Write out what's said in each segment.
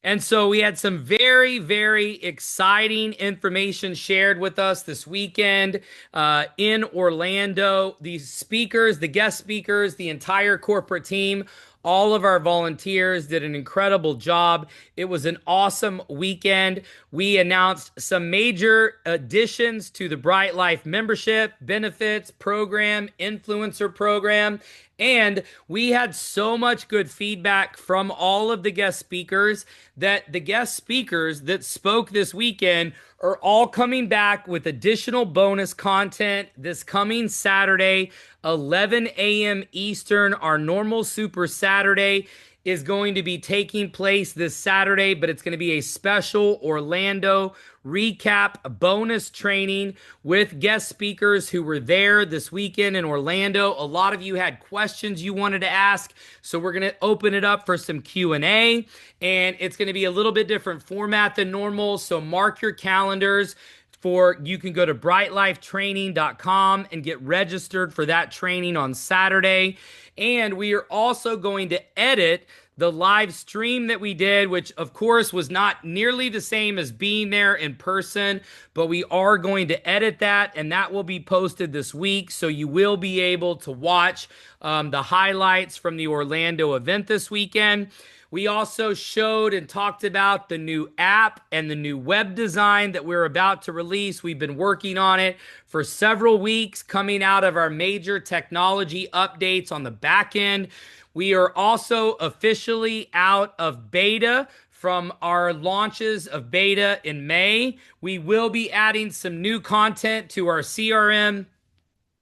And so we had some very, very exciting information shared with us this weekend in Orlando. These speakers, the guest speakers, the entire corporate team, all of our volunteers did an incredible job. It was an awesome weekend. We announced some major additions to the Bright Life membership, benefits program, influencer program. And we had so much good feedback from all of the guest speakers that the guest speakers that spoke this weekend are all coming back with additional bonus content this coming Saturday, 11 a.m. Eastern. Our normal Super Saturday is going to be taking place this Saturday, but it's going to be a special Orlando recap bonus training with guest speakers who were there this weekend in Orlando. A lot of you had questions you wanted to ask, so we're going to open it up for some Q&A, and it's going to be a little bit different format than normal, so mark your calendars. You can go to brightlifetraining.com and get registered for that training on Saturday. And we are also going to edit the live stream that we did, which of course was not nearly the same as being there in person, but we are going to edit that, and that will be posted this week. So you will be able to watch the highlights from the Orlando event this weekend. We also showed and talked about the new app and the new web design that we're about to release. We've been working on it for several weeks, coming out of our major technology updates on the back end. We are also officially out of beta from our launches of beta in May. We will be adding some new content to our CRM.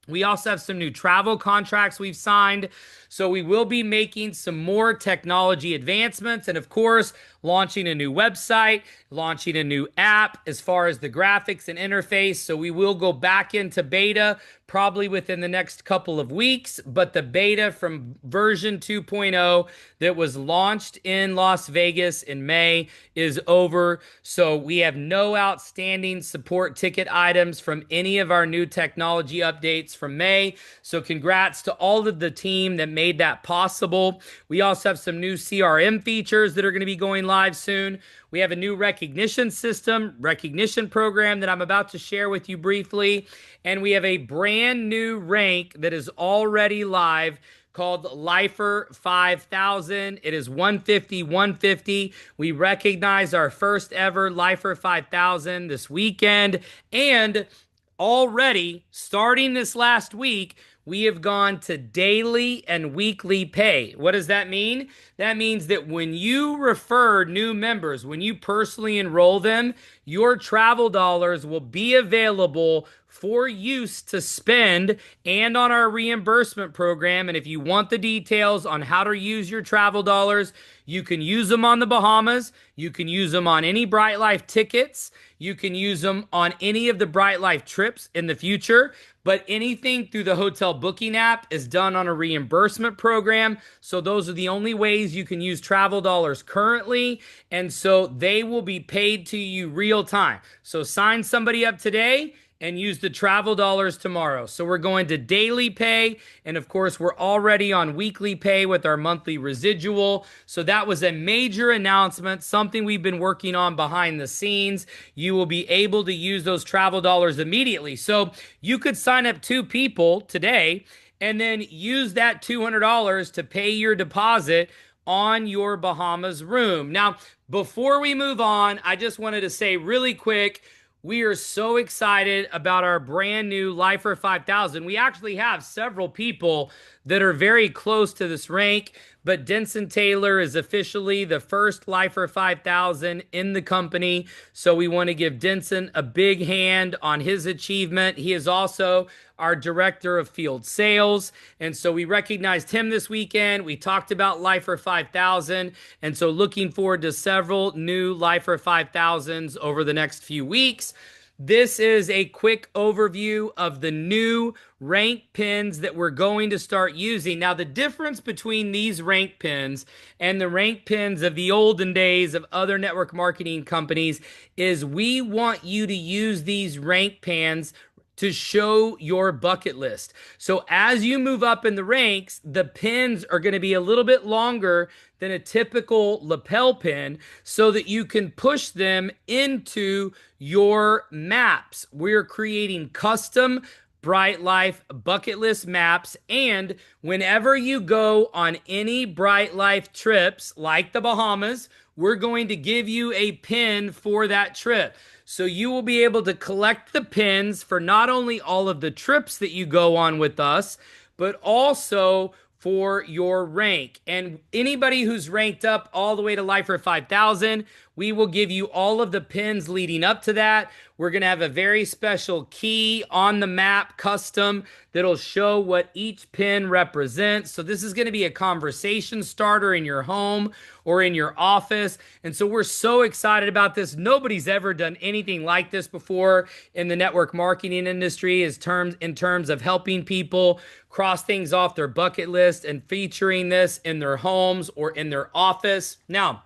We also have some new travel contracts we've signed. So we will be making some more technology advancements and, of course, launching a new website, launching a new app as far as the graphics and interface. So we will go back into beta probably within the next couple of weeks. But the beta from version 2.0 that was launched in Las Vegas in May is over. So we have no outstanding support ticket items from any of our new technology updates from May. So congrats to all of the team that made that possible. We also have some new CRM features that are going to be going live soon. We have a new recognition program that I'm about to share with you briefly. And we have a brand new rank that is already live called Lifer 5000. It is 150, 150. We recognize our first ever Lifer 5000 this weekend. And already, starting this last week, we have gone to daily and weekly pay. What does that mean? That means that when you refer new members, when you personally enroll them, your travel dollars will be available for use to spend and on our reimbursement program. And if you want the details on how to use your travel dollars, you can use them on the Bahamas. You can use them on any Bright Life tickets. You can use them on any of the Bright Life trips in the future. But anything through the hotel booking app is done on a reimbursement program. So those are the only ways you can use travel dollars currently. And so they will be paid to you real time. So sign somebody up today and use the travel dollars tomorrow. So we're going to daily pay. And of course, we're already on weekly pay with our monthly residual. So that was a major announcement, something we've been working on behind the scenes. You will be able to use those travel dollars immediately. So you could sign up 2 people today and then use that $200 to pay your deposit on your Bahamas room. Now, before we move on, I just wanted to say really quick, we are so excited about our brand new Lifer 5000. We actually have several people that are very close to this rank, but Denson Taylor is officially the first Lifer 5000 in the company. So we want to give Denson a big hand on his achievement. He is also our director of field sales. And so we recognized him this weekend. We talked about Lifer 5000. And so looking forward to several new Lifer 5000s over the next few weeks. This is a quick overview of the new rank pins that we're going to start using. Now, the difference between these rank pins and the rank pins of the olden days of other network marketing companies is we want you to use these rank pins to show your bucket list. So as you move up in the ranks, the pins are going to be a little bit longer than a typical lapel pin so that you can push them into your maps. We're creating custom Bright Life bucket list maps. And whenever you go on any Bright Life trips like the Bahamas, we're going to give you a pin for that trip. So you will be able to collect the pins for not only all of the trips that you go on with us, but also for your rank. And anybody who's ranked up all the way to Lifer 5000, we will give you all of the pins leading up to that. We're going to have a very special key on the map, custom, that'll show what each pin represents. So this is going to be a conversation starter in your home or in your office. And so we're so excited about this. Nobody's ever done anything like this before in the network marketing industry in terms of helping people cross things off their bucket list and featuring this in their homes or in their office. Now,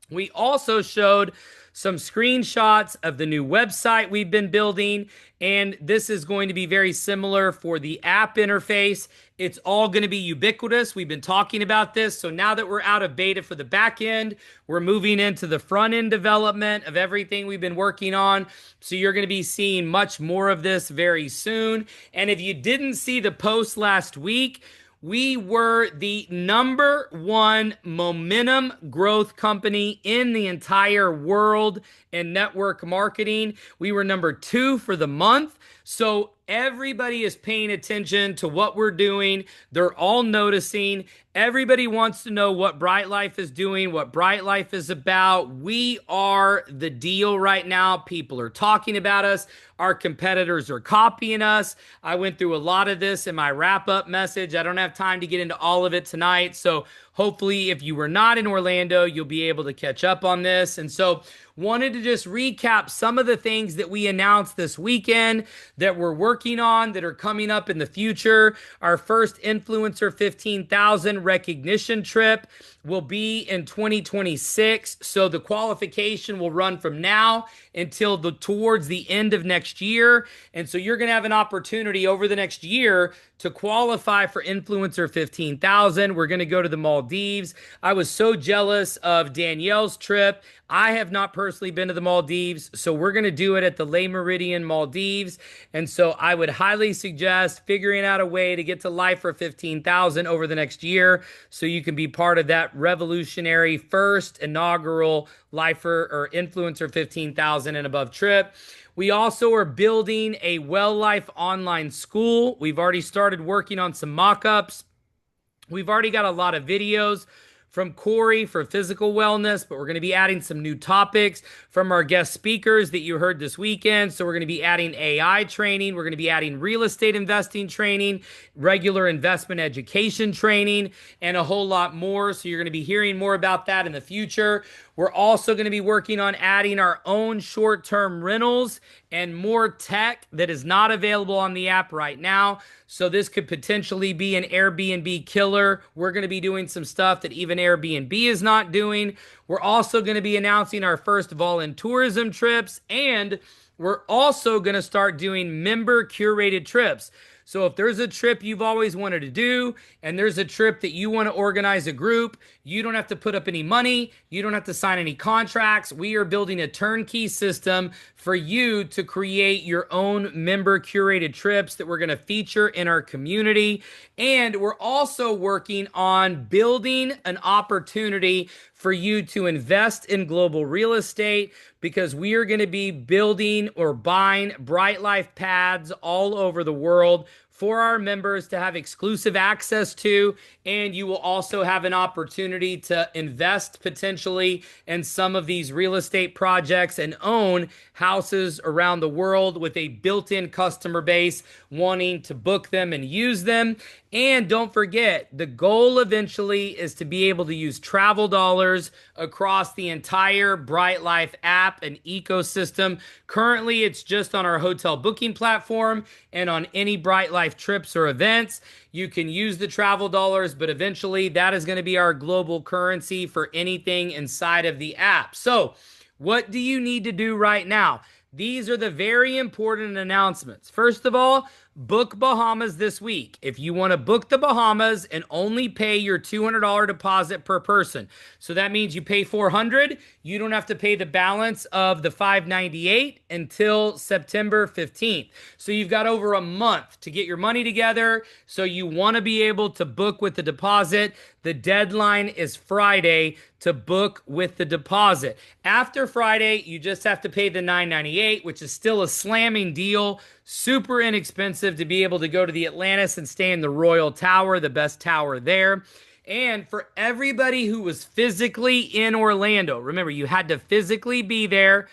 we also showed some screenshots of the new website we've been building, and this is going to be very similar for the app interface. It's all going to be ubiquitous. We've been talking about this. So now that we're out of beta for the back end, we're moving into the front end development of everything we've been working on. So you're going to be seeing much more of this very soon. And if you didn't see the post last week, we were the #1 momentum growth company in the entire world in network marketing. We were #2 for the month. So everybody is paying attention to what we're doing. They're all noticing. Everybody wants to know what Bright Life is doing, what Bright Life is about. We are the deal right now. People are talking about us. Our competitors are copying us. I went through a lot of this in my wrap-up message. I don't have time to get into all of it tonight. So hopefully, if you were not in Orlando, you'll be able to catch up on this. And so wanted to just recap some of the things that we announced this weekend that we're working on that are coming up in the future. Our first Influencer 15,000 recognition trip will be in 2026. So the qualification will run from now until towards the end of next year. And so you're going to have an opportunity over the next year to qualify for Influencer 15,000. We're going to go to the Maldives. I was so jealous of Danielle's trip. I have not personally been to the Maldives, so we're going to do it at the Le Méridien Maldives. And so I would highly suggest figuring out a way to get to Lifer 15,000 over the next year so you can be part of that revolutionary first inaugural Lifer or Influencer 15,000 and above trip. We also are building a Well Life online school. We've already started working on some mock-ups. We've already got a lot of videos from Corey for physical wellness, but we're going to be adding some new topics from our guest speakers that you heard this weekend. So we're going to be adding AI training. We're going to be adding real estate investing training, regular investment education training, and a whole lot more. So you're going to be hearing more about that in the future. We're also going to be working on adding our own short-term rentals and more tech that is not available on the app right now. So this could potentially be an Airbnb killer. We're going to be doing some stuff that even Airbnb is not doing. We're also going to be announcing our first Volunteerism trips, and we're also going to start doing member curated trips. So if there's a trip you've always wanted to do, and there's a trip that you want to organize a group, you don't have to put up any money. You don't have to sign any contracts. We are building a turnkey system for you to create your own member curated trips that we're going to feature in our community. And we're also working on building an opportunity for you to invest in global real estate, because we are going to be building or buying Bright Life pads all over the world for our members to have exclusive access to. And you will also have an opportunity to invest potentially in some of these real estate projects and own houses around the world with a built-in customer base wanting to book them and use them. And don't forget, the goal eventually is to be able to use travel dollars across the entire Bright Life app and ecosystem. Currently, it's just on our hotel booking platform and on any Bright Life trips or events. You can use the travel dollars, but eventually that is going to be our global currency for anything inside of the app. So what do you need to do right now? these are the very important announcements. First of all, book Bahamas this week. If you want to book the Bahamas and only pay your $200 deposit per person. So that means you pay $400, you don't have to pay the balance of the $598 until September 15th. So you've got over a month to get your money together. So you want to be able to book with the deposit. The deadline is Friday to book with the deposit. After Friday, you just have to pay the $998, which is still a slamming deal. Super inexpensive to be able to go to the Atlantis and stay in the Royal Tower, the best tower there. And for everybody who was physically in Orlando, remember, you had to physically be there.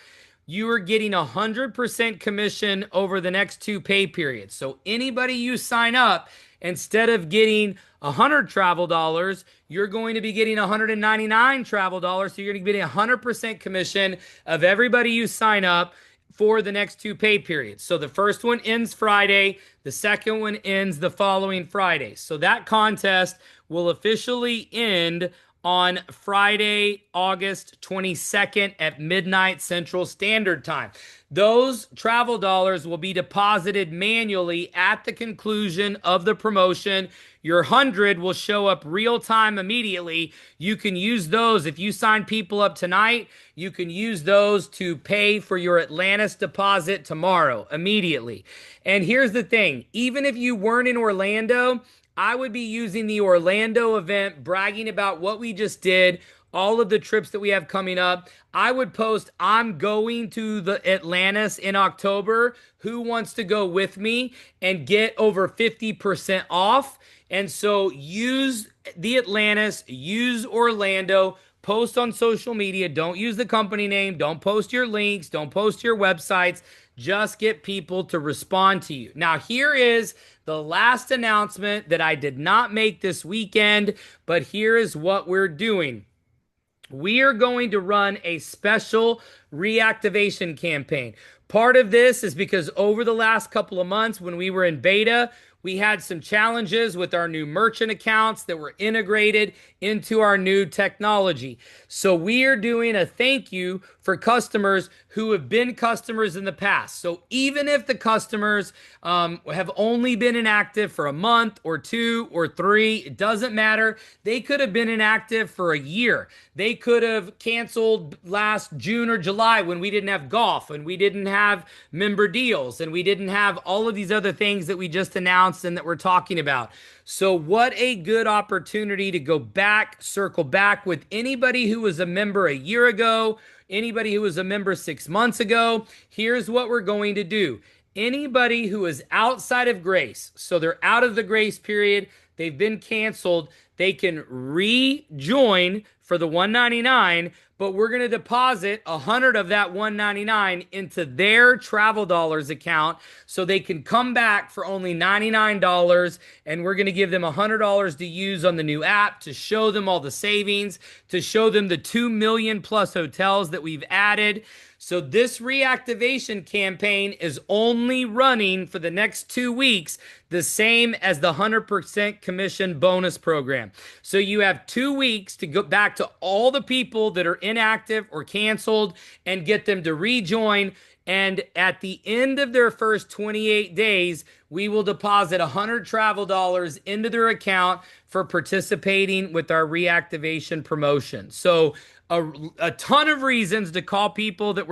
You are getting 100% commission over the next 2 pay periods. So anybody you sign up, instead of getting 100 travel dollars, you're going to be getting 199 travel dollars. So you're going to be getting 100% commission of everybody you sign up for the next 2 pay periods. So the first one ends Friday. The second one ends the following Friday. So that contest will officially end on Friday, August 22nd at midnight Central Standard Time. Those travel dollars will be deposited manually at the conclusion of the promotion. Your 100 will show up real time immediately. You can use those. If you sign people up tonight, you can use those to pay for your Atlantis deposit tomorrow immediately. And here's the thing, even if you weren't in Orlando, I would be using the Orlando event, bragging about what we just did, all of the trips that we have coming up. I would post, I'm going to the Atlantis in October. Who wants to go with me and get over 50% off? And so use the Atlantis, use Orlando, post on social media. Don't use the company name. Don't post your links. Don't post your websites. Just get people to respond to you. Now, here is the last announcement that I did not make this weekend, but here is what we're doing. We are going to run a special reactivation campaign. Part of this is because over the last couple of months when we were in beta, we had some challenges with our new merchant accounts that were integrated into our new technology. So we are doing a thank you for customers who have been customers in the past. So even if the customers have only been inactive for a month or 2 or 3, it doesn't matter. They could have been inactive for a year. They could have canceled last June or July when we didn't have golf and we didn't have member deals and we didn't have all of these other things that we just announced and that we're talking about. So what a good opportunity to go back, circle back with anybody who was a member a year ago, anybody who was a member 6 months ago. Here's what we're going to do. Anybody who is outside of grace, so they're out of the grace period, they've been canceled, they can rejoin for the $199, but we're going to deposit 100 of that $199 into their travel dollars account so they can come back for only $99, and we're going to give them $100 to use on the new app to show them all the savings, to show them the 2 million plus hotels that we've added. So this reactivation campaign is only running for the next 2 weeks, the same as the 100% commission bonus program. So you have 2 weeks to go back to all the people that are inactive or canceled and get them to rejoin. And at the end of their first 28 days, we will deposit 100 travel dollars into their account for participating with our reactivation promotion. So a ton of reasons to call people that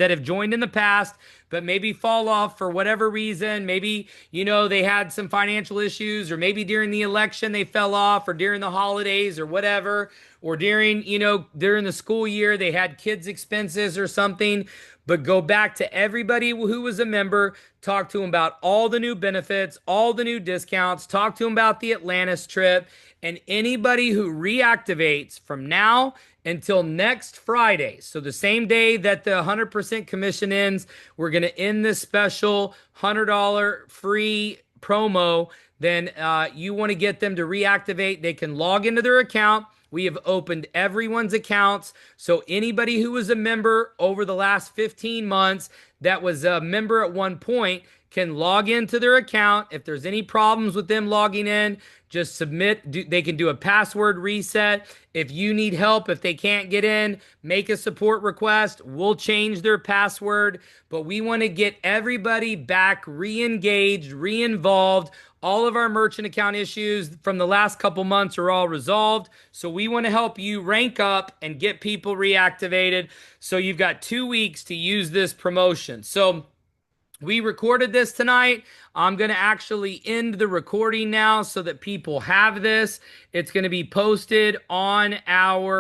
have joined in the past, but maybe fall off for whatever reason. Maybe, they had some financial issues, or maybe during the election they fell off, or during the holidays or whatever, or during the school year they had kids expenses or something. But go back to everybody who was a member, talk to them about all the new benefits, all the new discounts, talk to them about the Atlantis trip, and anybody who reactivates from now until next Friday. So the same day that the 100% commission ends, we're going to end this special $100 free promo. Then you want to get them to reactivate. They can log into their account. We have opened everyone's accounts. So anybody who was a member over the last 15 months that was a member at one point can log into their account. If there's any problems with them logging in, just submit. They can do a password reset. If you need help, if they can't get in, make a support request. We'll change their password. But we want to get everybody back re-engaged, re-involved. All of our merchant account issues from the last couple months are all resolved. So we want to help you rank up and get people reactivated. So you've got 2 weeks to use this promotion. So we recorded this tonight. I'm going to actually end the recording now so that people have this. It's going to be posted on our